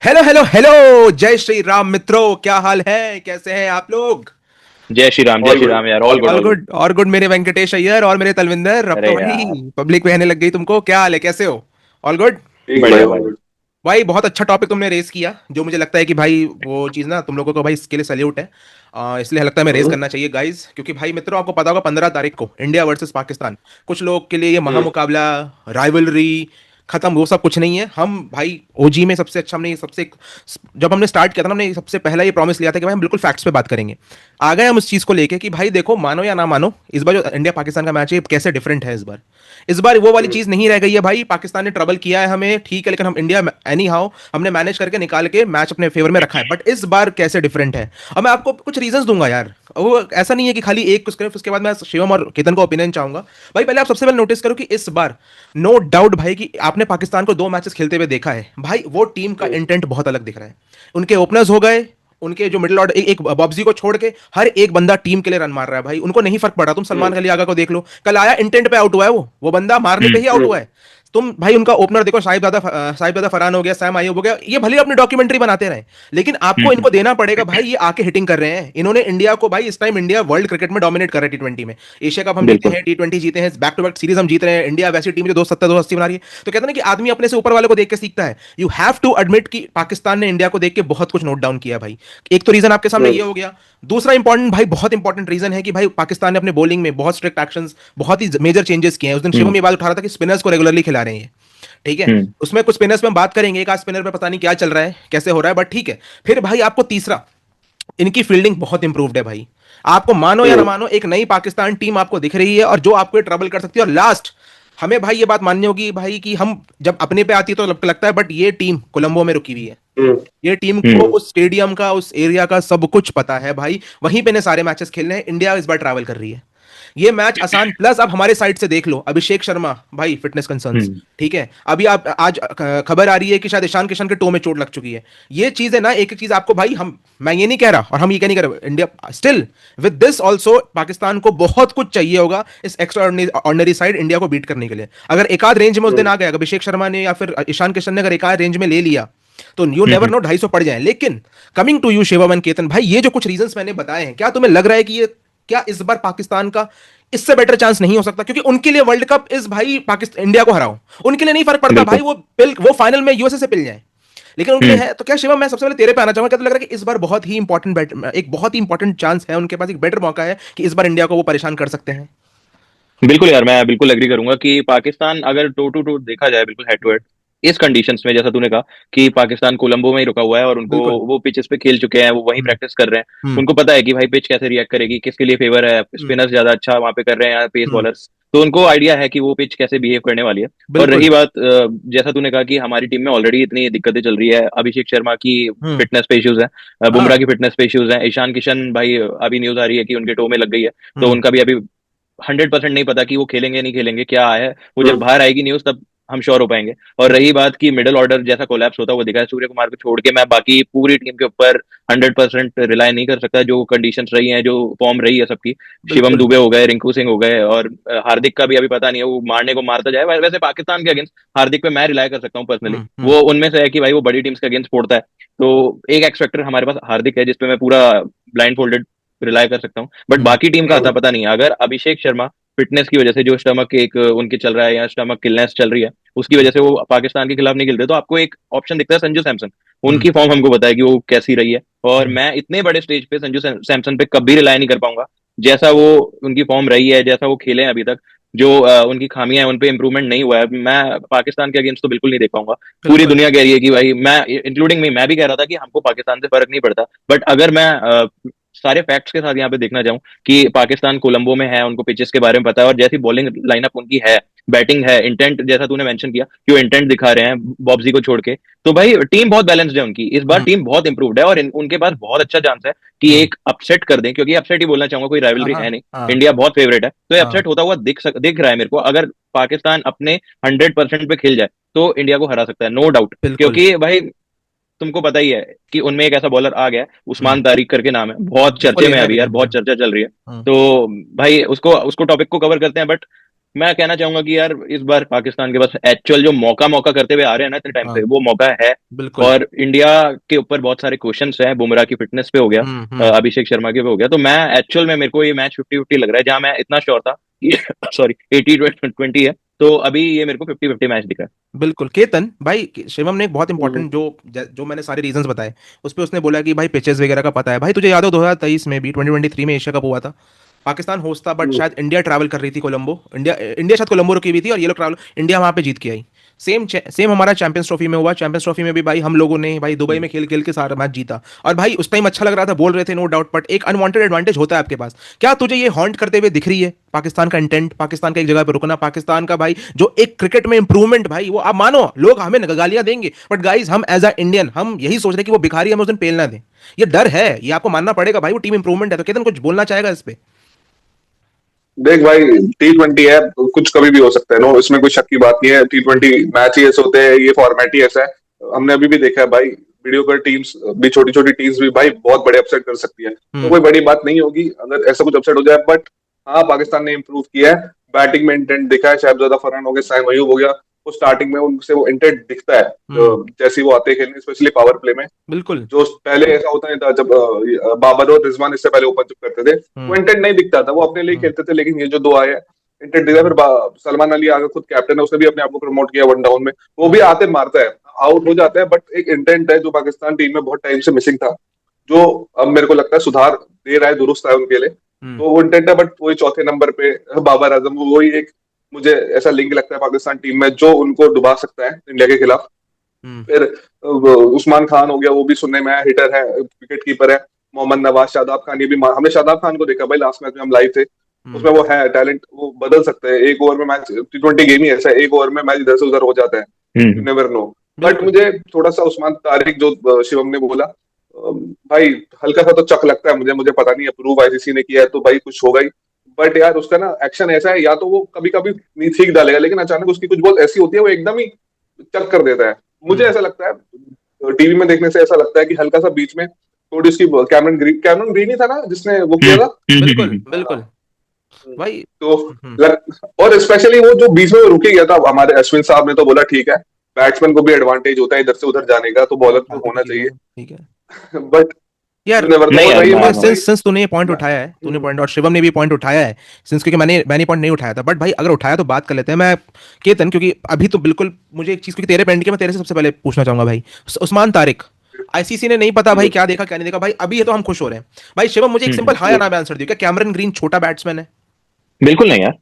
Hello hello hello. जय श्री राम मित्रों, क्या हाल है, कैसे हैं आप लोग? जय ऑल श्री गुड। राम यार। All good all all good. Good और गुड मेरे वेंकटेश अय्यर और मेरे तलविंदर। अब अरे तो भाई यार, पब्लिक बहने लग गई तुमको। क्या हाल है, कैसे हो? All good. ठीक भाई, बढ़िया ऑल बढ़िया। गुड। भाई बहुत अच्छा टॉपिक तुमने रेस किया, जो मुझे लगता है कि भाई वो चीज़ ना तुम लोगों को भाई इसके लिए सैल्यूट है। इसलिए लगता है मैं रेस हम्म। करना चाहिए गाइस, क्योंकि भाई मित्रों आपको पता होगा 15 तारीख को इंडिया वर्सेस पाकिस्तान। कुछ लोग के लिए ये हम्म। महामुकाबला, राइवलरी खत्म, वो सब कुछ नहीं है। हम भाई ओजी में सबसे अच्छा, हमने ये सबसे, जब हमने स्टार्ट किया था ना, हमने सबसे पहला ये प्रॉमिस लिया था कि भाई हम बिल्कुल फैक्ट्स पे बात करेंगे। आ गए हम उस चीज़ को लेके कि भाई देखो, मानो या ना मानो, इस बार जो इंडिया पाकिस्तान का मैच है ये कैसे डिफरेंट है इस बार। इस बार वो वाली हम्म। चीज़ नहीं रह गई है भाई। पाकिस्तान ने ट्रबल किया है हमें, ठीक है, लेकिन हम इंडिया एनी हाउ हमने मैनेज करके निकाल के मैच अपने फेवर में रखा है। बट इस बार कैसे डिफरेंट है, और मैं आपको कुछ रीजंस दूंगा यार। वो ऐसा नहीं है कि खाली एक कुछ करें, उसके बाद मैं शिवम और केतन को ओपिनियन चाहूंगा। भाई पहले आप सबसे पहले नोटिस करो कि इस बार नो डाउट भाई कि आपने पाकिस्तान को 2 मैचेस खेलते हुए देखा है भाई, वो टीम का हम्म। इंटेंट बहुत अलग दिख रहा है। उनके ओपनर्स हो गए, उनके जो मिडिल ऑर्डर, एक बॉब्जी को छोड़ के हर एक बंदा टीम के लिए रन मार रहा है भाई। उनको नहीं फर्क पड़ा। तुम हम्म। सलमान अली आगा को देख लो, कल आया इंटेंट पे आउट हुआ है, वो बंदा मारने पे ही आउट हम्म। हुआ है। तुम भाई उनका ओपनर देखो, साहिबजादा फरहान हो गया, सैम आयूब हो गया, ये भले अपनी डॉक्यूमेंट्री बनाते रहे, लेकिन आपको हम्म। इनको देना पड़ेगा भाई। ये आके हिटिंग कर रहे हैं इन्होंने इंडिया को भाई। इस टाइम इंडिया वर्ल्ड क्रिकेट में डोमिनेट कर रहा है टी20 में। एशिया कप हम जीते बिल्कुल। हैं, टी20 जीते हैं, बैक टू बैक सीरीज हम जीत रहे हैं। इंडिया वैसी टीम जो 270 280 बना रही है। तो कहते हैं ना कि आदमी अपने से ऊपर वाले को देख के सीखता है। यू हैव टू एडमिट कि पाकिस्तान ने इंडिया को देख के बहुत कुछ नोट डाउन किया भाई। एक तो रीजन आपके सामने हम्म। ये हो गया। दूसरा इंपॉर्टेंट भाई, बहुत इंपॉर्टेंट रीजन है कि भाई पाकिस्तान ने अपने बॉलिंग में बहुत स्ट्रिक्ट एक्शंस, बहुत ही मेजर चेंजेस किए हैं। उस दिन शिवम हम्म। ये बात उठा रहा था कि स्पिनर्स को रेगुलरली खिला रहे हैं, ठीक है। हम्म। उसमें कुछ स्पिनर्स पे हम बात करेंगे, एक आज स्पिनर पे पता नहीं क्या चल रहा है, कैसे हो रहा है, बट ठीक है। फिर भाई आपको तीसरा, इनकी फील्डिंग बहुत इंप्रूव्ड है भाई। आपको मानो या ना हम्म। मानो, एक नई पाकिस्तान टीम आपको दिख रही है, और जो आपको ट्रबल कर सकती है। और लास्ट, हमें भाई ये बात माननी होगी भाई कि हम जब अपने पे आती है तो लगता है, बट ये टीम कोलंबो में रुकी हुई है। हम्म। ये टीम को हम्म। उस स्टेडियम का, उस एरिया का सब कुछ पता है भाई। वहीं पे ने सारे मैचेस खेलने हैं। इंडिया इस बार ट्रैवल कर रही है, ये मैच आसान। प्लस अब हमारे साइड से देख लो, अभिषेक शर्मा भाई फिटनेस कंसर्न्स, हम्म। ठीक है। अभी आप आज खबर आ रही है कि शायद ईशान किशन के टो में चोट लग चुकी है। ये चीज है ना, एक एक चीज आपको भाई, हम, मैं ये नहीं कह रहा और हम ये कह नहीं कर रहे, India still with this also Pakistan को बहुत कुछ चाहिए होगा इस एक्स्ट्रा ऑर्डिनरी साइड इंडिया को बीट करने के लिए। अगर एक आध रेंज में उस दिन हम्म। आ गया अभिषेक शर्मा ने या फिर ईशान किशन ने, अगर एक आध रेंज में ले लिया, तो यू नेवर हम्म। नो 250 पड़ जाए। लेकिन coming to you Shivam and Ketan भाई, ये जो कुछ रीजंस मैंने बताए हैं, क्या तुम्हें लग रहा है कि ये, क्या इस बार पाकिस्तान का इससे बेटर चांस नहीं हो सकता? क्योंकि उनके लिए वर्ल्ड कप इस भाई पाकिस्तान इंडिया को हराओ, उनके लिए नहीं फर्क पड़ता भाई। बिल्कुल। वो फाइनल में यूएसए से पिल जाए, लेकिन उनके लिए हम्म। है। तो क्या शिवम, मैं सबसे पहले तेरे पे आना चाहूंगा, क्या तो लग रहा है कि इस बार बहुत ही इंपॉर्टेंट, एक बहुत ही इंपॉर्टेंट चांस है उनके पास, एक बेटर मौका है कि इस बार इंडिया को वो परेशान कर सकते हैं? बिल्कुल यार, मैं बिल्कुल एग्री करूंगा कि पाकिस्तान अगर टू टू टू देखा जाए, बिल्कुल हेड टू हेड इस कंडीशंस में, जैसा तूने कहा कि पाकिस्तान कोलंबो में ही रुका हुआ है और उनको बिल्कुल। वो पिचेस पे खेल चुके हैं, वो वहीं हम्म। प्रैक्टिस कर रहे हैं। हम्म। उनको पता है कि भाई पिच कैसे रिएक्ट करेगी, किसके लिए फेवर है, हम्म। स्पिनर्स ज्यादा अच्छा वहां पे कर रहे हैं, पेस हम्म। बॉलर्स। तो उनको आइडिया है कि वो पिच कैसे बिहेव करने वाली है। और बिल्कुल। रही बात, जैसा तूने कहा कि हमारी टीम में ऑलरेडी इतनी दिक्कतें चल रही है, अभिषेक शर्मा की हम्म। फिटनेस पे इश्यूज है, बुमराह हाँ। की फिटनेस पे इश्यूज है, ईशान किशन भाई अभी न्यूज आ रही है कि उनके टो में लग गई है। तो हम्म। उनका भी अभी 100% नहीं पता कि वो खेलेंगे नहीं खेलेंगे, क्या है वो जब हम्म। बाहर आएगी न्यूज तब हम श्योर हो पाएंगे। और रही बात की मिडिल ऑर्डर जैसा कोलैप्स होता है, वो दिखा है। सूर्य कुमार को छोड़ के मैं बाकी पूरी टीम के ऊपर 100% रिलाई नहीं कर सकता। जो कंडीशंस रही हैं, जो फॉर्म रही है सबकी, शिवम बिल्कुल। दुबे हो गए, रिंकू सिंह हो गए, और हार्दिक का भी अभी पता नहीं है, वो मारने को मारता जाए। वैसे पाकिस्तान के अगेंस्ट हार्दिक पे मैं रिलाई कर सकता हूँ पर्सनली। हम्म। हम्म। वो उनमें से है कि भाई वो बड़ी टीम्स के अगेंस्ट फोड़ता है। तो एक एक्स फैक्टर हमारे पास हार्दिक है, जिसपे मैं पूरा ब्लाइंड फोल्डेड रिलाई कर सकता हूँ। बट हम्म। बाकी टीम का आता पता नहीं है। अगर अभिषेक शर्मा फिटनेस की वजह से, जो स्टमक एक उनके चल रहा है या स्टमक किलनेस चल रही है, उसकी वजह से वो पाकिस्तान के खिलाफ नहीं खेलते, तो आपको एक ऑप्शन दिखता है संजू सैमसन। हम्म। उनकी फॉर्म हमको पता है कि वो कैसी रही है। और हम्म। मैं इतने बड़े स्टेज पे संजू सैमसन पे कभी रिलाई नहीं कर पाऊंगा, जैसा वो उनकी फॉर्म रही है, जैसा वो खेले हैं अभी तक। जो उनकी खामियां हैं, उन पे इंप्रूवमेंट नहीं हुआ है। मैं पाकिस्तान के अगेंस्ट तो बिल्कुल नहीं देख पाऊंगा। पूरी बिल्कुल। दुनिया कह रही है कि भाई, मैं इंक्लूडिंग मी, मैं भी कह रहा था कि हमको पाकिस्तान से फर्क नहीं पड़ता। बट अगर मैं सारे फैक्ट्स के साथ यहाँ पे देखना चाहूँ कि पाकिस्तान कोलंबो में है, उनको पिचेस के बारे में पता है, और जैसी बॉलिंग लाइनअप उनकी है, बैटिंग है, इंटेंट जैसा तूने मेंशन किया कि वो इंटेंट दिखा रहे हैं बॉब्जी को छोड़ के, तो भाई टीम बहुत बैलेंस्ड है उनकी। इस बार हम्म। टीम बहुत इंप्रूव्ड है और उनके पास बहुत अच्छा चांस है कि हम्म। एक अपसेट कर दें, क्योंकि अपसेट ही बोलना चाहूंगा, कोई हाँ राइवलरी हाँ है नहीं। हाँ इंडिया बहुत फेवरेट है, तो ये हाँ। अपसेट होता हुआ दिख रहा है मेरे को। अगर पाकिस्तान अपने 100% पे खेल जाए तो इंडिया को हरा सकता है, नो डाउट। बिल्कुल। क्योंकि भाई तुमको पता ही है कि उनमें एक ऐसा बॉलर आ गया है, हम्म। उस्मान तारिक करके नाम है, बहुत उसको चर्चे में लेना है है अभी लेकिन यार, मुझे। बहुत चर्चा चल रही है। हम्म। तो भाई उसको उसको टॉपिक को कवर करते हैं। बट मैं कहना चाहूंगा कि यार इस बार पाकिस्तान के पास एक्चुअल जो मौका मौका करते हुए आ रहे हैं ना इतने टाइम हाँ से, वो मौका है। बिल्कुल। और इंडिया के ऊपर बहुत सारे क्वेश्चंस हैं, बुमराह की फिटनेस पे हो गया, हम्म। अभिषेक शर्मा के पे हो गया। तो मैं एक्चुअल में, मेरे को ये मैच 50-50 लग रहा है, जहां मैं इतना श्योर था कि सॉरी 80-20 है, तो अभी ये मेरे को 50-50 मैच दिखा है। बिल्कुल केतन भाई, शिवम ने एक बहुत हम्म। इंपॉर्टेंट जो मैंने सारे रीजंस बताए, उस पे उसने बोला कि भाई पिचेस वगैरह का पता है। भाई तुझे याद हो 2023 में भी, 2023 में एशिया कप हुआ था, पाकिस्तान होस्ट था, बट हम्म। शायद इंडिया ट्रैवल कर रही थी कोलंबो, इंडिया शायद कोलंबो रुकी हुई थी, और ये लोग ट्रैवल, इंडिया वहां पे जीत के आई। सेम हमारा चैंपियंस ट्रॉफी में हुआ। चैंपियंस ट्रॉफी में भी भाई हम लोगों ने भाई दुबई में खेल खेल के सारा मैच जीता, और भाई उस टाइम अच्छा लग रहा था, बोल रहे थे नो डाउट, बट एक अनवांटेड एडवांटेज होता है आपके पास। क्या तुझे ये हॉन्ट करते हुए दिख रही है पाकिस्तान का इंटेंट, पाकिस्तान का एक जगह पे रुकना, पाकिस्तान का भाई जो एक क्रिकेट में इंप्रूवमेंट, भाई वो आप मानो लोग हमें गालियां देंगे, बट गाइज हम एज अ इंडियन हम यही सोच रहे हैं कि वो भिखारी हमें उस दिन पेल ना दे। ये डर है, ये आपको मानना पड़ेगा भाई, वो टीम इंप्रूवमेंट है। तो केतन कुछ बोलना चाहेगा इस पे? देख भाई, T20 है, कुछ कभी भी हो सकता है, नो इसमें कोई शक की बात नहीं है। T20 मैच ही ऐसे होते हैं, ये फॉर्मेट ही ऐसा है। हमने अभी भी देखा है भाई, वीडियो कर टीम्स भी, छोटी छोटी टीम्स भी भाई बहुत बड़े अपसेट कर सकती है, तो हम्म। कोई बड़ी बात नहीं होगी अगर ऐसा कुछ अपसेट हो जाए। बट हाँ, पाकिस्तान ने इम्प्रूव किया है, बैटिंग में इंटेंट दिखा है, शाहजादा फरहान हो गया, साइम अयूब हो गया, वो स्टार्टिंग में उनसे वो इंटेंट दिखता है। हम्म। जैसे ही वो आते हैं खेलने, स्पेशली पावर प्ले में, बिल्कुल। जो पहले ऐसा होता नहीं था जब बाबर और रिजवान इससे पहले ओपन जब करते थे, वो हम्म। इंटेंट नहीं दिखता था, वो अपने लिए हम्म। खेलते थे। लेकिन ये जो दो आए हैं, इंटेंट दिखा। फिर सलमान अली आगे खुद कैप्टन है, उसने भी अपने आप को प्रमोट किया वन डाउन में, वो भी हम्म। आते मारता है, आउट हो जाता है, बट एक इंटेंट है जो पाकिस्तान टीम में बहुत टाइम से मिसिंग था, जो अब मेरे को लगता है सुधार दे रहा है, दुरुस्त है उनके लिए। हम्म। तो वो इंटेंट है, बट वही चौथे नंबर पे बाबर आजम, वही एक मुझे ऐसा लिंक लगता है पाकिस्तान टीम में जो उनको डुबा सकता है इंडिया के खिलाफ। हम्म। फिर उस्मान खान हो गया, वो भी सुनने में आया, हिटर है, विकेट कीपर है। मोहम्मद नवाज, शादाब खान, ये भी हमने शादाब खान को देखा भाई, लास्ट मैच में हम लाइव थे, हम्म। उसमें वो है टैलेंट, वो बदल सकते हैं एक ओवर में मैच। T20 गेम ही ऐसा है, एक ओवर में मैच इधर से उधर हो जाता है, you hmm. Never know. But बिल्कुल। मुझे थोड़ा सा उस्मान तारिक, जो शिवम ने बोला, भाई हल्का सा तो चक लगता है मुझे, पता नहीं अप्रूव आईसीसी ने किया है तो भाई कुछ होगा ही। बट यार उसका ना एक्शन ऐसा है, या तो वो कभी कभी नहीं ठीक डालेगा, लेकिन अचानक उसकी कुछ बॉल ऐसी होती है वो एकदम ही चक कर देता है। मुझे हम्म। ऐसा लगता है, टीवी में देखने से ऐसा लगता है कि हल्का सा बीच में थोड़ी उसकी, कैमरन ग्रीन ही था ना जिसने वो किया हम्म। था। बिल्कुल। हाँ। बिल्कुल। भाई। तो हम्म। और स्पेशली वो जो बीच में वो रुके गया था, हमारे अश्विन साहब ने तो बोला ठीक है, बैट्समैन को भी एडवांटेज होता है इधर से उधर जाने का, तो क्या बॉलर को फालतू की होना चीजें चाहिए। हैं, ठीक है। बट यार यू नेवर नो। नहीं और यार, भाई मैं मैं मानता हूँ। भाई सिंस तूने ये पॉइंट मैं- उठाया है, तूने हम्म। पॉइंट और शिवम ने भी पॉइंट उठाया है, सिंस क्योंकि मैंने पॉइंट नहीं उठाया था, बट भाई अगर उठाया तो बात कर लेते हैं। मैं केतन, क्योंकि अभी तो बिल्कुल मुझे एक चीज, क्योंकि तेरे पॉइंट की मैं तेरे से सबसे पहले पूछना चाहूंगा भाई। उस्मान तारिक, आईसीसी ने नहीं पता भाई हम्म। क्या देखा क्या नहीं देखा, भाई अभी ये तो हम खुश हो रहे हैं। भाई शिवम, मुझे एक हम्म। सिंपल हाँ या ना में आंसर दियो, क्या कैमरन ग्रीन छोटा बैट्समैन है? बिल्कुल नहीं यार,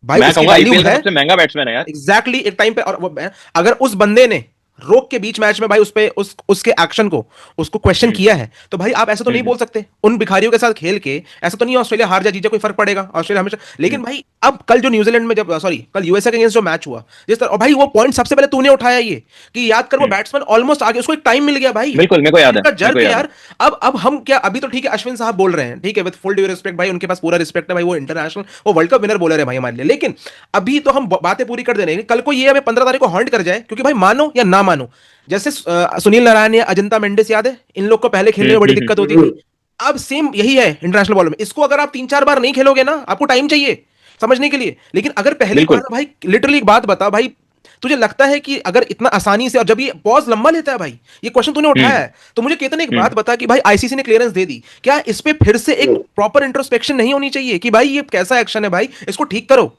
भाई मैं उसकी कहूंगा वैल्यू आईपीएल का है। सबसे महंगा बैट्समैन है यार। एग्जैक्टली exactly, एक टाइम पे, और वो अगर उस बंदे ने रोक के बीच मैच में भाई उस पे उसके एक्शन को, उसको क्वेश्चन हम्म। किया है, तो भाई आप ऐसा तो नहीं हम्म। बोल सकते उन भिखारियों के साथ खेल के। ऐसा तो नहीं है ऑस्ट्रेलिया हार जाए जीते कोई फर्क पड़ेगा, ऑस्ट्रेलिया हमेशा। हम्म। लेकिन भाई अब कल जो न्यूजीलैंड में, जब सॉरी कल यूएसए के अगेंस्ट जो मैच हुआ, जिस तरह, और भाई वो पॉइंट सबसे पहले तूने उठाया ये, कि याद कर वो हम्म। बैट्समैन ऑलमोस्ट आगे, उसको एक टाइम मिल गया भाई, बिल्कुल, मेरे को याद है, इनका मेरे जर को के याद है। यार। अब हम क्या, अभी तो ठीक है अश्विन साहब बोल रहे हैं, ठीक है, विद फुल ड्यू रिस्पेक्ट भाई, उनके पास पूरा रिस्पेक्ट है भाई, वो इंटरनेशनल, वो वर्ल्ड कप विनर बोलर है भाई हमारे लिए। लेकिन अभी तो हम बातें पूरी कर दे रहे हैं, कल को ये हमें 15 तारीख को हॉन्ट कर जाए, क्योंकि भाई मानो या ना मानो, जैसे सुनील नारायण या अजंता मेंडिस, याद है इन लोग को पहले खेलने में बड़ी दिक्कत होती हम्म। थी। अब सेम यही है इंटरनेशनल बॉल में, इसको अगर आप 3-4 बार नहीं खेलोगे ना, आपको टाइम चाहिए समझने के लिए। लेकिन अगर पहली बार बिल्कुल। भाई, लिटरली एक बात बता भाई, तुझे लगता है कि अगर इतना आसानी से, और जब ये पॉज लंबा लेता है भाई, ये क्वेश्चन तूने उठाया हम्म। है, तो मुझे केतन एक बात हम्म। बता कि भाई आईसीसी ने क्लियरेंस दे दी, क्या इस पे फिर से एक हम्म। प्रॉपर इंट्रोस्पेक्शन नहीं होनी चाहिए कि भाई ये कैसा एक्शन है भाई, इसको ठीक करो?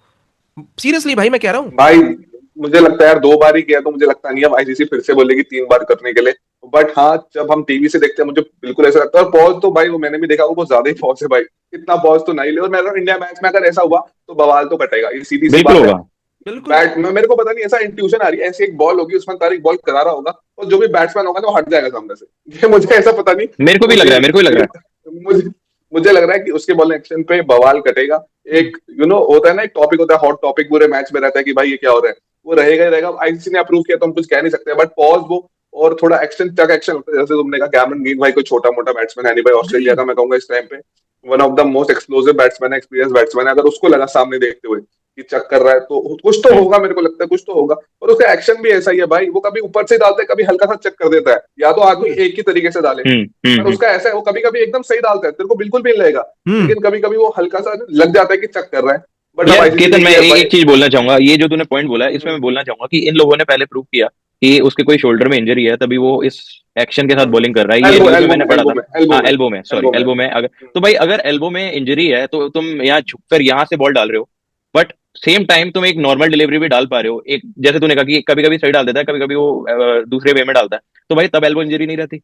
सीरियसली भाई मैं कह रहा हूं। भाई मुझे लगता है यार, 2 बार ही किया, तो मुझे लगता नहीं है अब आईसीसी फिर से बोलेगी 3 बार करने के लिए। बट हाँ, जब हम टीवी से देखते हैं मुझे बिल्कुल ऐसा लगता है। और पॉज तो भाई वो मैंने भी देखा, वो बहुत ज्यादा ही पॉज है भाई, इतना पॉज तो नहीं ले। और मैं इंडिया मैच में अगर ऐसा हुआ तो बवाल तो कटेगा, ये सीधी सी बिल्कुल बात है। होगा। बिल्कुल। बैट में मेरे को पता नहीं, ऐसा इंट्यूशन आ रही है, ऐसी एक बॉल होगी, उसमें तारिक बॉल करा रहा होगा, और जो भी बैट्समैन होगा ना वो हट जाएगा सामने से। ये मुझे ऐसा पता नहीं, मेरे को भी लग मुझे रहा है, मेरे को भी लग रहा है। मुझे मुझे लग रहा है कि उसके बॉल एक्शन पे बवाल कटेगा। हम्म। एक होता है ना, एक टॉपिक होता है, हॉट टॉपिक पूरे मैच में रहता है कि भाई ये क्या हो रहा है, वो रहेगा ही रहेगा। आईसीसी ने अप्रूव किया तो हम कुछ कह नहीं सकते, बट पॉज वो और थोड़ा एक्शन, चक एक्शन होता है। जैसे तुमने कहा, कैमरन ग्रीन भाई कोई छोटा मोटा बैट्समैन है नहीं भाई, ऑस्ट्रेलिया का अग्रीड। मैं कहूंगा इस टाइम पे one of the most explosive batsman है, एक्सपीरियंस बैट्समैन है। अगर उसको लगा सामने देखते हुए कि चक कर रहा है, तो कुछ तो हम्म। होगा, मेरे को लगता है कुछ तो होगा। और उसका एक्शन भी ऐसा ही है भाई, वो कभी ऊपर से डालता है, कभी हल्का सा चेक कर देता है, या तो आदमी बिल्कुल। एक ही तरीके से डाले। हम्म। पर हम्म। उसका ऐसा है, वो कभी कभी एकदम सही डालता है, तेरे को बिल्कुल भी नहीं लगेगा, हम्म। लेकिन कभी कभी वो हल्का सा लग जाता है कि चेक कर रहा है। बट अब यार आईसीसी केतन, ने मैं किया भाई। एक चीज बोलना चाहूंगा, ये जो तूने पॉइंट बोला है इसमें मैं बोलना चाहूंगा कि इन लोगों ने पहले प्रूव किया कि उसके कोई शोल्डर में इंजरी है, तभी वो इस एक्शन के साथ बॉलिंग कर रहा है। ये एल्बो न्यूज में एल्बो मैंने में पढ़ा एल्बो था। में एल्बो हाँ में एल्बो में, सॉरी एल्बो में। एल्बो में। अगर तो भाई अगर एल्बो में इंजरी है तो तुम यहाँ झुककर यहाँ से बॉल डाल रहे हो, बट सेम टाइम तुम एक नॉर्मल डिलीवरी भी डाल पा रहे हो। एक जैसे तूने कहा कि कभी कभी सही डाल देता है, कभी कभी वो दूसरे वे में डालता है, तो भाई तब एल्बो इंजरी नहीं रहती।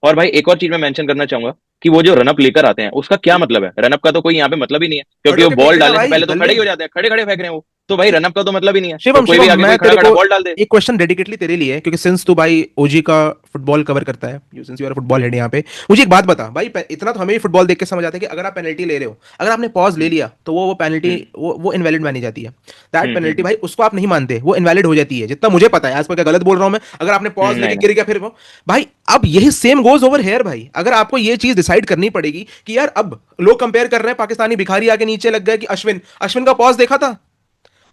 और भाई एक और चीज मैं मेंशन करना चाहूंगा कि वो जो रनअप लेकर आते हैं उसका क्या मतलब है? रनअप का तो कोई यहाँ पे मतलब ही नहीं है, क्योंकि खड़े वो होके फेंक बॉल देना डालने से भाई पहले तो खड़े जल्दी। ही हो जाते हैं, खड़े खड़े फेंक रहे हैं वो। तो भाई रनअप का तो मतलब ही नहीं है, तो शिवम कोई भी शिवम आगे मैं कोई खड़ा तेरे खड़ा को बॉल डाल दे। एक क्वेश्चन डेडिकेटली तेरे लिए है, क्योंकि सिंस तू भाई ओजी का फुटबॉल कवर करता है, you since you are football head यहाँ पे, मुझे एक बात बता भाई, इतना तो हमें भी फुटबॉल देख के समझ आता है कि अगर आप पेनल्टी ले रहे हो, अगर आपने पॉज ले हम्म लिया तो वो पेनल्टी हम्म वो इनवैलिड मानी जाती है। दैट पेनल्टी हम्म। भाई उसको आप नहीं मानते, वो इनवैलिड हो जाती है, जितना मुझे पता है। आज पर क्या गलत बोल रहा हूं मैं? अगर आपने पॉज लेके नहीं नहीं। गिर गया फिर वो, भाई अब यही सेम गोज ओवर हेयर भाई। अगर आपको ये चीज डिसाइड करनी पड़ेगी कि यार अब लोग कंपेयर कर रहे हैं, पाकिस्तानी भिखारी आके नीचे लग गए कि अश्विन अश्विन का पॉज देखा था,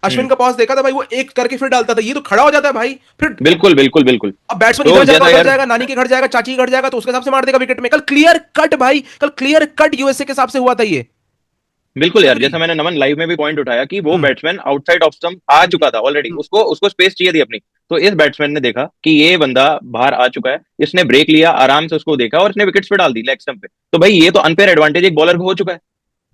अश्विन हम्म। का पॉज देखा था भाई, वो एक करके फिर डालता था, ये तो खड़ा हो जाता है भाई फिर। बिल्कुल बिल्कुल बिल्कुल। अब बैट्समैन तो इधर जाएगा जैसा उधर यार, जाएगा, नानी के घर जाएगा, चाची के घर जाएगा, तो उसके हिसाब से मार देगा विकेट में। कल क्लियर कट भाई, कल क्लियर कट यूएसए के हिसाब से हुआ था ये। बिल्कुल यार, एग्री। जैसा मैंने नमन लाइव में भी पॉइंट उठाया कि वो हम्म बैट्समैन आउटसाइड ऑफ स्टंप आ चुका था ऑलरेडी, हम्म, उसको उसको स्पेस चाहिए थी अपनी। तो इस बैट्समैन ने देखा कि ये बंदा बाहर आ चुका है, इसने ब्रेक लिया, आराम से उसको देखा और इसने विकेट्स पे डाल दी लेग स्टंप पे। तो भाई ये तो अनफेयर एडवांटेज एक बॉलर को हो चुका है।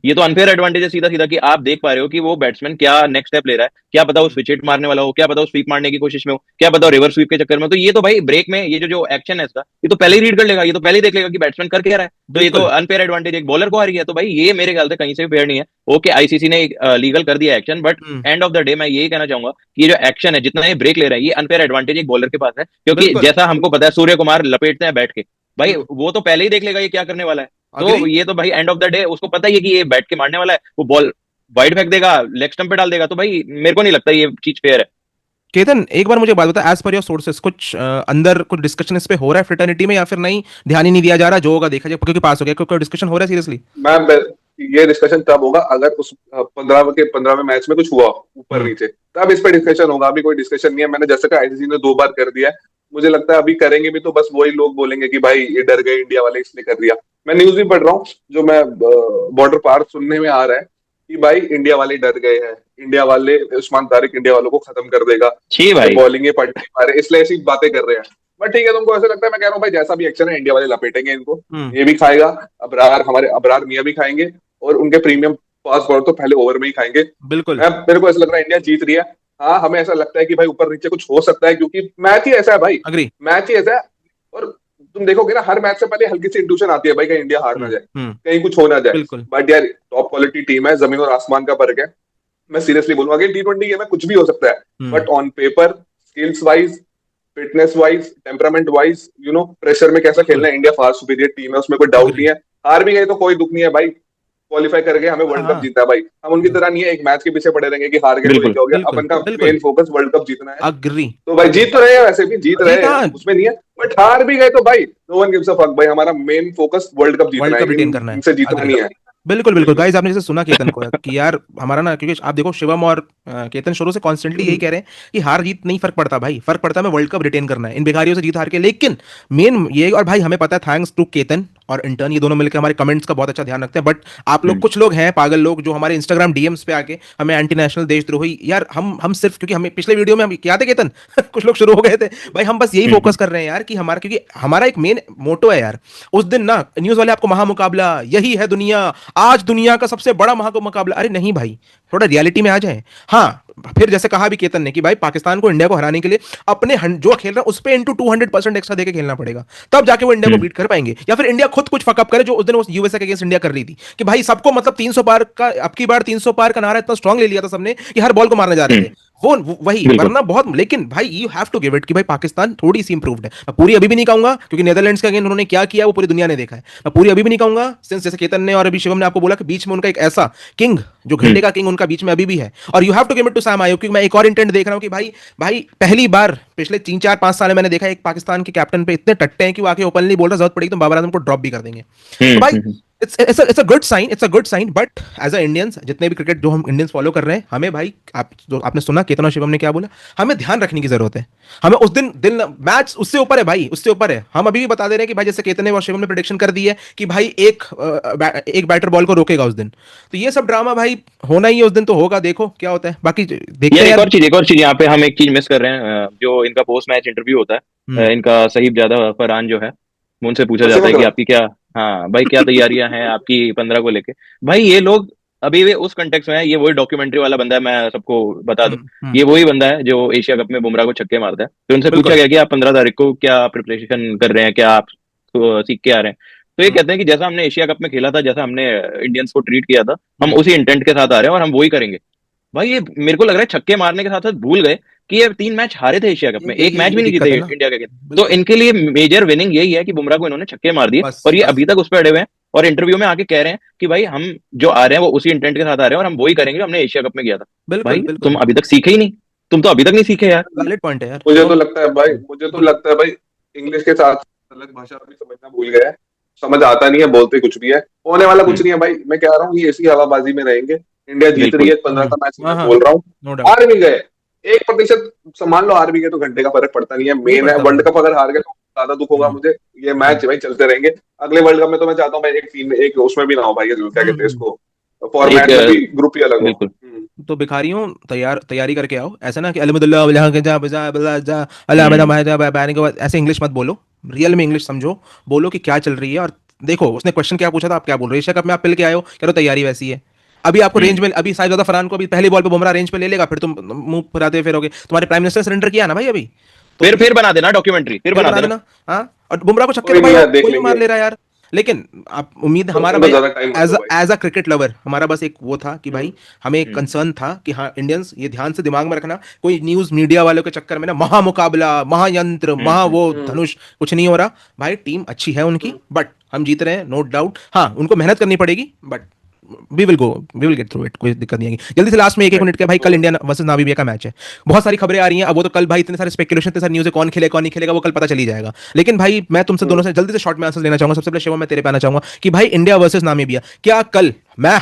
ये तो अनफेयर एडवांटेज है सीधा सीधा, कि आप देख पा रहे हो कि वो बैट्समैन क्या नेक्स्ट स्टेप ले रहा है। क्या पता वो हम्म, स्विच हिट मारने वाला हो, क्या पता वो स्वीप मारने की कोशिश में हो, क्या पता वो रिवर्स स्वीप के चक्कर में हो। तो ये तो भाई ब्रेक में ये जो जो एक्शन है इसका, ये तो पहले ही रीड कर लेगा, ये तो पहले ही देख लेगा कि बैट्समैन कर क्या रहा है। तो ये तो बिल्कुल। अनफेयर एडवांटेज एक बॉलर को आ रही है। तो भाई ये मेरे ख्याल से कहीं से भी फेयर नहीं है। ओके आईसीसी ने लीगल कर दिया action, but hmm, end of the day मैं यही कहना चाहूंगा कि ये जो एक्शन है, जितना ये ब्रेक ले रहा है, ये अनफेयर एडवांटेज एक बॉलर के पास है। क्योंकि बिल्कुल। जैसा हमको पता है सूर्य कुमार लपेटते हैं बैठ के, भाई हम्म, वो तो पहले ही देख लेगा ये क्या करने वाला है। अग्री। तो ये तो भाई एंड ऑफ द डे उसको पता ही है कि ये बैठ के मारने वाला है, वो बॉल वाइड फेंक देगा, लेग स्टंप पे डाल देगा। तो भाई मेरे को नहीं लगता ये चीज फेयर है। केतन एक बार मुझे बात बता, एज पर योर सोर्सेस कुछ अंदर कुछ डिस्कशन इस पे हो रहा है फ्रेटर्निटी में, या फिर नहीं, ध्यान ही नहीं दिया जा रहा, जो होगा देखा जाए, क्योंकि पास हो गया, कोई डिस्कशन हो रहा है सीरियसली? मैम ये डिस्कशन तब होगा अगर उस 15वें मैच में कुछ हुआ ऊपर हम्म नीचे, तब इस पे डिस्कशन होगा। अभी कोई डिस्कशन नहीं है। मैंने जैसे कहा आईसीसी ने 2 बार कर दिया है, मुझे लगता है अभी करेंगे भी तो बस वही लोग बोलेंगे कि भाई ये डर गए इंडिया वाले इसलिए कर दिया। मैं न्यूज भी पढ़ रहा हूँ, जो मैं बॉर्डर पार सुनने में आ रहा है कि भाई इंडिया वाले डर गए हैं, इंडिया वाले उस्मान तारिक इंडिया वालों को खत्म कर देगा, छी ये भाई। बॉलिंग ये पढ़ नहीं पा रहे इसलिए ऐसी बातें कर रहे हैं। बट ठीक है, तुमको ऐसा लगता है, मैं कह रहा हूँ भाई जैसा भी एक्शन है इंडिया वाले लपेटेंगे इनको, हम्म, ये भी खाएगा, अबरार हमारे अबरार मियां भी खाएंगे, और उनके प्रीमियम पास बॉल तो पहले ओवर में ही खाएंगे। बिल्कुल। मेरे को ऐसा लग रहा है इंडिया जीत रही है। हाँ हमें ऐसा लगता है कि भाई ऊपर नीचे कुछ हो सकता है, क्योंकि मैच ही ऐसा है भाई, अग्री। मैच ही ऐसा है। और तुम देखोगे ना, हर मैच से पहले हल्की सी इंट्यूशन आती है भाई, कहीं इंडिया हार ना जाए, हम्म, कहीं कुछ हो ना जाए। बिल्कुल। बट यार टॉप क्वालिटी टीम है, जमीन और आसमान का फर्क है। मैं सीरियसली बोलूंगा कि T20 गेम में कुछ भी हो सकता है, hmm, but on paper skills wise, fitness wise, temperament wise, pressure में कैसा बिल्कुल। खेलना है, इंडिया फार सुपीरियर टीम है, उसमें कोई डाउट अग्री। नहीं है। हार भी गए तो कोई दुख नहीं है भाई, क्वालिफाई कर गए, हमें हाँ वर्ल्ड कप हाँ। जीतना है भाई। हम उनकी हम्म, तरह नहीं है एक मैच के पीछे पड़े रहेंगे कि हार गए तो ये बिल्कुल क्या हो गया। बिल्कुल अपन का बिल्कुल। मेन फोकस वर्ल्ड कप जीतना है। अग्री। तो भाई अग्री। जीत तो रहे हैं, वैसे भी जीत रहे जीत, हैं, हाँ। उसमें नहीं है। बट हार भी गए तो भाई no one gives a fuck भाई, हमारा मेन फोकस वर्ल्ड कप जीतना वर्ल्ड कप है, रिटेन करना है। इनसे जीतना अग्री। नहीं है। बिल्कुल बिल्कुल बिल्कुल। गाइस, आपने जैसे सुना केतन को कि यार हमारा ना, क्योंकि आप देखो शिवम और केतन शुरू से कॉन्स्टेंटली यही कह रहे हैं कि हार जीत नहीं फर्क पड़ता भाई, फर्क पड़ता है हमें वर्ल्ड कप रिटेन करना है इन भिखारियों से जीत हार के। लेकिन मेन ये, और भाई हमें पता है, थैंक्स टू केतन और इंटर्न, ये दोनों मिलकर हमारे कमेंट्स का बहुत अच्छा ध्यान रखते हैं। बट आप लोग, हम्म कुछ लोग हैं पागल लोग जो हमारे इंस्टाग्राम डीएम्स पे आके हमें एंटी नेशनल देशद्रोही, यार हम सिर्फ, क्योंकि हमें पिछले वीडियो में हम याद है केतन कुछ लोग शुरू हो गए थे भाई, हम बस यही फोकस हम्म कर रहे हैं यार कि हमारा, क्योंकि हमारा एक मेन मोटो है यार। उस दिन ना न्यूज वाले आपको महामुकाबला, यही है दुनिया, आज दुनिया का सबसे बड़ा महामुकाबला, अरे नहीं भाई, थोड़ा रियलिटी में आ जाए। हाँ, फिर जैसे कहा भी केतन ने कि भाई पाकिस्तान को इंडिया को हराने के लिए अपने जो खेल रहा है उस पे इंटू 200% एक्स्ट्रा देके खेलना पड़ेगा, तब जाके वो इंडिया को हम्म बीट कर पाएंगे। या फिर इंडिया खुद कुछ फकअप करे, जो उस दिन वो यूएसए के अगेंस्ट इंडिया कर रही थी, कि भाई सबको मतलब 300 पार का, अब की बार 300 पार का नारा इतना स्ट्रांग ले लिया था सबने कि हर बॉल को मारने जा रहे थे। वही बिल्कुल। वरना बहुत, लेकिन भाई you have to give it कि भाई पाकिस्तान थोड़ी सी इंप्रूव्ड है। मैं पूरी अभी भी नहीं कहूंगा, क्योंकि नेदरलैंड्स के अगेंस्ट उन्होंने क्या किया वो पूरी दुनिया ने देखा है। मैं पूरी अभी भी नहीं कहूंगा, सिंस जैसे केतन ने और अभी शिवम ने आपको बोला कि बीच में उनका एक ऐसा किंग, जो घंटे का किंग उनका बीच में अभी भी है। और you have to give it to Saim Ayub, क्योंकि मैं एक और इंटेंट देख रहा हूं कि भाई भाई पहली बार पिछले 3 4 5 साल में मैंने देखा एक पाकिस्तान के कैप्टन पे इतने टट्टे हैं कि वो आके ओपनली बोल रहा, जरूरत पड़ेगी तो बाबर आजम को ड्रॉप भी कर देंगे। तो भाई hmm. It's a good sign but as a Indians जितने भी क्रिकेट जो हम इंडियंस फॉलो कर रहे हैं, हमें भाई आप जो आपने सुना केतन और शिवम ने क्या बोला, हमें ध्यान रखने की जरूरत है। हमें उस दिन दिन मैच उससे ऊपर है भाई, उससे ऊपर है। हम अभी भी बता दे रहे हैं कि भाई जैसे केतन ने और शिवम ने प्रेडिक्शन कर दी है कि भाई एक बैटर बॉल को रोकेगा उस दिन, तो ये सब ड्रामा भाई होना ही है उस दिन, तो होगा, देखो क्या होता है, बाकी देखते यार हैं यार। एक और चीज यहाँ पे हम एक चीज मिस कर रहे हैं। जो इनका पोस्ट मैच इंटरव्यू होता है, इनका सहीब ज्यादा फरहान जो है, उनसे पूछा वसीम जाता है कि अकरम। आपकी क्या, हाँ भाई क्या तैयारियां हैं आपकी 15 को लेके। भाई ये लोग अभी भी उस कंटेक्स में है, ये वही डॉक्यूमेंट्री वाला बंदा है, मैं सबको बता दूं। हम्म। ये वही बंदा है जो एशिया कप में बुमराह को छक्के मारता है। तो उनसे पूछा बिल्कुल। गया कि आप 15 तारीख को क्या प्रिपरेशन कर रहे हैं, क्या आप सीख के आ रहे हैं। तो ये हम्म, कहते हैं कि जैसा हमने एशिया कप में खेला था, जैसा हमने इंडियंस को ट्रीट किया था, हम हम्म, उसी इंटेंट के साथ आ रहे हैं और हम वही करेंगे। भाई ये मेरे को लग रहा है छक्के मारने के साथ साथ भूल गए कि ये 3 मैच हारे थे एशिया कप में, एक मैच यही भी नहीं दिक्कत जीते है ना। इंडिया के अगेंस्ट। तो बिल्कुल। इनके लिए मेजर विनिंग यही है कि बुमराह को इन्होंने छक्के मार दिए, बस और ये बस। अभी तक उस पर अड़े हुए हैं। और इंटरव्यू में आके कह रहे हैं कि भाई हम जो आ रहे हैं वो उसी इंटेंट के साथ आ रहे हैं और हम वही करेंगे जो हमने एशिया कप में किया था। बिल्कुल भाई तुम बिल्कुल। अभी तक सीखे ही नहीं, तुम तो अभी तक नहीं सीखे यार। वैलिड पॉइंट है यार मुझे तो शिवम। लगता है भाई, मुझे तो बोलो। लगता है भाई, इंग्लिश के साथ अलग भाषा भी समझना भूल गया है। समझ आता नहीं है, बोलते कुछ भी है, होने वाला कुछ हम्म। नहीं है भाई। मैं कह रहा हूँ ये इसी हवाबाजी में रहेंगे। इंडिया जीत रही बिल्कुल। है 15 का मैच, हाँ मैं हाँ। बोल रहा हूँ। No doubt. हार भी गए 1% संभाल लो, हार भी गए तो घंटे का फर्क पड़ता नहीं है। नहीं मेन है पड़ता वर्ल्ड भाई। कप अगर हार गए तो ज्यादा दुख होगा हम्म, मुझे। ये हम्म, मैच भाई चलते रहेंगे। अगले वर्ल्ड कप में तो मैं चाहता हूँ भाई एक टीम में, एक उसमें भी ना हो भाई, ये जो क्या कहते हैं हम्म। इसको, एक फॉर्मेट में भी ग्रुप ही अलग हो। बिल्कुल। तो भिखारियों, तैयारी करके आओ, ऐसा ना कि अलहमदुल्लाह वजह के जा बजा बजा जा अल्लाह मदा हम्म। महजा बैन के बाद ऐसे इंग्लिश मत बोलो। रियल में इंग्लिश समझो। बोलो कि क्या चल रही है, और देखो उसने क्वेश्चन क्या पूछा था, आप क्या बोल रहे हो, एशिया कप में आप पिल के आए हो, कह रहे हो तैयारी वैसी है। अभी आपको रेंज हम्म। में, अभी साहिब फरहान को अभी पहली बॉल पे बुमराह रेंज पे ले लेगा, फिर तुम मुंह फुलाते फिरोगे, तुम्हारे प्राइम मिनिस्टर सरेंडर किया ना भाई अभी। तो फिर बना देना डॉक्यूमेंट्री, फिर फिर बना बना देना। देना। हाँ, और बुमराह को छक्के कोई तो नहीं भाई यार, देख कोई भी मार लेंगे। ले रहा है यार। लेकिन आप उम्मीद तो हमारा तुम तो भाई, ज्यादा टाइम मत एज लो भाई। एज अ क्रिकेट लवर हमारा बस एक वो था कि हम्म। भाई हमें एक हम्म। कंसर्न था कि हाँ इंडियंस ये ध्यान से दिमाग में रखना, कोई न्यूज मीडिया वालों के चक्कर में ना महामुकाबला महायंत्र महा हम्म। वो हम्म। धनुष कुछ नहीं हो रहा। भाई टीम अच्छी है उनकी, हम्म। बट हम जीत रहे हैं, नो डाउट। हाँ उनको मेहनत करनी पड़ेगी, but we will go, we will get through it, कोई दिक्कत नहीं आएगी। जल्दी से लास्ट में एक एक राइट। मिनट के भाई, कल इंडिया वर्सेस नामीबिया का मैच है। बहुत सारी खबरें आ रही हैं, अब वो तो कल भाई इतने सारे स्पेकुलेशन, इतने सारे न्यूज़ है, कौन खेले कौन नहीं खेलेगा वो कल पता चल ही जाएगा। लेकिन भाई मैं तुमसे दोनों हम्म। से जल्दी से शॉर्ट में आंसर लेना चाहूंगा। सबसे पहले शिवम मैं तेरे पे आना चाहूंगा कि भाई इंडिया वर्सेस नामीबिया, क्या कल मैं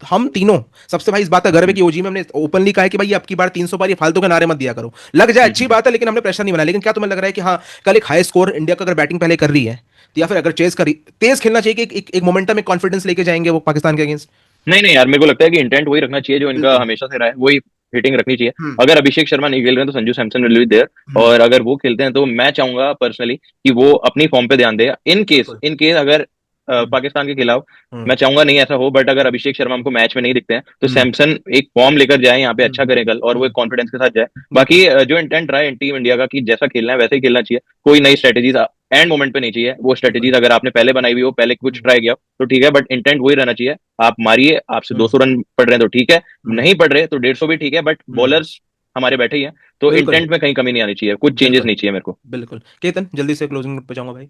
हम तीनों, सबसे भाई इस बात का गर्व है हम्म। कि ओजी में हमने ओपनली कहा है कि भाई अब की बार 300 पार, ये फालतू के नारे मत दिया करो, लग जाए अच्छी हम्म। बात है, लेकिन हमने प्रेशर नहीं बनाया। लेकिन क्या तुम्हें लग रहा है कि हाँ कल एक हाई स्कोर इंडिया का अगर बैटिंग पहले कर रही है, तो या फिर अगर चेस करी, तेज खेलना चाहिए कि एक मोमेंटम में कॉन्फिडेंस लेके जाएंगे वो पाकिस्तान के अगेंस्ट। नहीं नहीं यार, मेरे को लगता है कि इंटेंट वही रखना चाहिए जो इनका बिल्कुल। हमेशा से रहा है, वही हिटिंग रखनी चाहिए। हम्म, अगर अभिषेक शर्मा नहीं खेल रहे हैं तो Sanju Samson will be there. Hmm, और अगर वो खेलते हैं तो मैं चाहूंगा पर्सनली कि वो अपनी फॉर्म पे ध्यान दे। बिल्कुल। इन केस अगर हम्म, पाकिस्तान के खिलाफ, हम्म, मैं चाहूंगा नहीं ऐसा हो, बट अगर अभिषेक शर्मा हमको मैच में नहीं दिखते हैं तो हम्म, सैमसन एक फॉर्म लेकर जाए यहाँ पे, अच्छा हम्म, करे कल, और वो एक कॉन्फिडेंस के साथ जाए। बिल्कुल बाकी जो इंटेंट रहा है टीम इंडिया का कि जैसा खेलना है वैसे ही खेलना चाहिए, कोई नई स्ट्रेटेजीज एंड मोमेंट पे नहीं चाहिए। वो बिल्कुल। स्ट्रेटेजीज अगर आपने पहले बनाई हुई हो, पहले कुछ हम्म, ट्राई किया हो, तो ठीक है, बट इंटेंट वही रहना चाहिए। आप मारिए, आपसे हम्म, 200 रन पड़ रहे हैं तो ठीक है, हम्म, नहीं पड़ रहे तो 150 भी ठीक है, बट हम्म, बॉलर्स हमारे बैठे ही हैं। तो बिल्कुल इंटेंट में कहीं कमी नहीं आनी चाहिए, कुछ चेंजेस बिल्कुल नहीं चाहिए मेरे को। बिल्कुल। केतन जल्दी से क्लोजिंग नोट पे जाऊंगा भाई।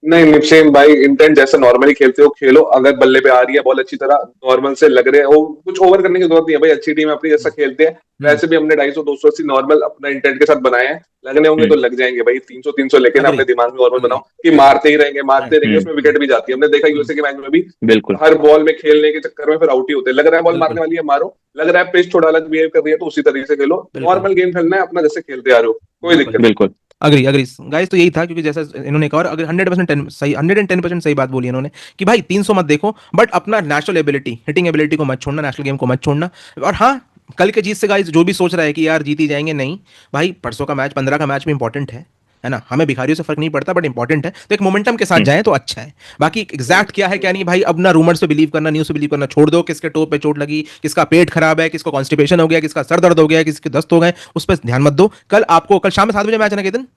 नहीं निपसेन भाई, इंटेंट जैसे नॉर्मली खेलते हो खेलो। अगर बल्ले पे आ रही है बॉल अच्छी तरह, नॉर्मल से लग रहे हो, कुछ ओवर करने की जरूरत नहीं है भाई। अच्छी टीम है अपनी, जैसा खेलते हैं हम्म, वैसे भी हमने 250 280 नॉर्मल अपना इंटेंट के साथ बनाए हैं। लगने होंगे हम्म। तो लग जाएंगे भाई। 300 300 लेके ना अग्री अपने दिमाग में नॉर्मल अग्री। बनाओ कि मारते ही रहेंगे मारते रहेंगे, हम्म। उसमें विकेट भी जाती है। हमने देखा हम्म, यूएसए के मैच में भी, बिल्कुल। हर बॉल में खेलने के चक्कर में फिर आउट ही होते हैं। लग रहा है बॉल मारने बिल्कुल वाली है मारो, लग रहा है पिच थोड़ा अलग बिहेव कर रही है तो उसी तरीके से खेलो। बिल्कुल नॉर्मल गेम खेलना है अपना, जैसे खेलते आ रहे हो, कोई बिल्कुल। दिक्कत नहीं। बिल्कुल। अग्री अग्री गाइस, तो यही था क्योंकि जैसा इन्होंने कहा, और अगर 100% सही, 110% सही बात बोली इन्होंने कि भाई 300 मत देखो, बट अपना नेशनल एबिलिटी, हिटिंग एबिलिटी को मत छोड़ना, नेशनल गेम को मत छोड़ना। और हाँ, कल के जीत से गाइस जो भी सोच रहा है कि यार जीत ही जाएंगे, नहीं भाई, परसों का मैच 15 का मैच भी इंपॉर्टेंट है ना, हमें भिखारियों से फर्क नहीं पड़ता, बट इंपॉर्टेंट है, तो एक मोमेंटम के साथ हम्म। जाएं तो अच्छा है। बाकी एग्जैक्ट क्या है क्या नहीं भाई, अब ना रूमर्स पे बिलीव करना, न्यूज़ पे बिलीव करना छोड़ दो। किसके टो पे चोट लगी, किसका पेट खराब है, किसको कॉन्स्टिपेशन हो गया, किसका सर दर्द हो गया, किसके दस्त हो गए, उस पर ध्यान मत दो। कल आपको, कल शाम में 7 बजे मैच है ना केतन।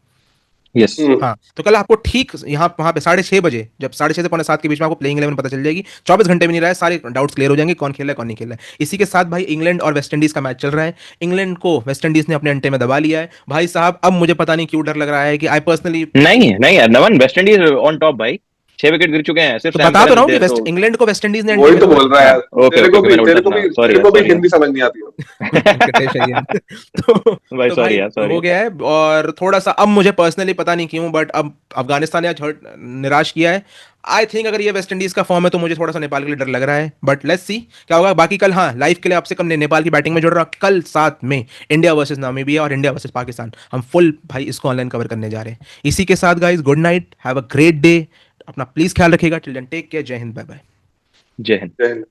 यस। हम्म। हाँ, तो कल आपको ठीक यहाँ वहाँ पे 6:30 बजे, जब 6:30 से 6:45 के बीच में आपको प्लेइंग 11 पता चल जाएगी। 24 घंटे भी नहीं रहा है, सारे डाउट्स क्लियर हो जाएंगे, कौन खेल रहा है कौन नहीं खेल रहा है। इसी के साथ भाई इंग्लैंड और वेस्ट इंडीज का मैच चल रहा है। इंग्लैंड को वेस्ट इंडीज ने अपने अंटे में दबा लिया है भाई साहब। अब मुझे पता नहीं क्यों डर लग रहा है कि आई पर्सनली, नहीं नहीं यार, नवन वेस्ट इंडीज ऑन टॉप भाई। 6 विकेट गिर चुके हैं सिर्फ तो सैम बता तो करन रहा हूँ कि थे, वेस्ट इंग्लैंड को वेस्ट इंडीज ने वही तो बोल रहा है यार। ओके तेरे ओके को ओके भी मैंने तेरे उल्टा को भी सुना, सॉरी तेरे को भी यार हिंदी समझ नहीं आती है। वेंकटेश अय्यर। तो भाई तो सॉरी भाई यार सॉरी। हो गया है। और थोड़ा सा अब मुझे पर्सनली पता नहीं क्यों, बट अब अफगानिस्तान ने आज निराश किया है। आई थिंक अगर ये वेस्ट इंडीज का फॉर्म है तो मुझे थोड़ा सा नेपाल के लिए डर लग रहा है, बट लेट्स सी क्या होगा। बाकी कल हाँ लाइव के लिए आपसे कम नेपाल की बैटिंग में जुड़ रहा, कल साथ में इंडिया वर्सेस नामीबिया और इंडिया वर्सेस पाकिस्तान, हम फुल भाई इसको ऑनलाइन कवर करने जा रहे हैं। इसी के साथ guys good night, have a great day, अपना प्लीज ख्याल रखिएगा। टिल देन टेक केयर, जय हिंद, बाय बाय। जय हिंद। जय हिंद।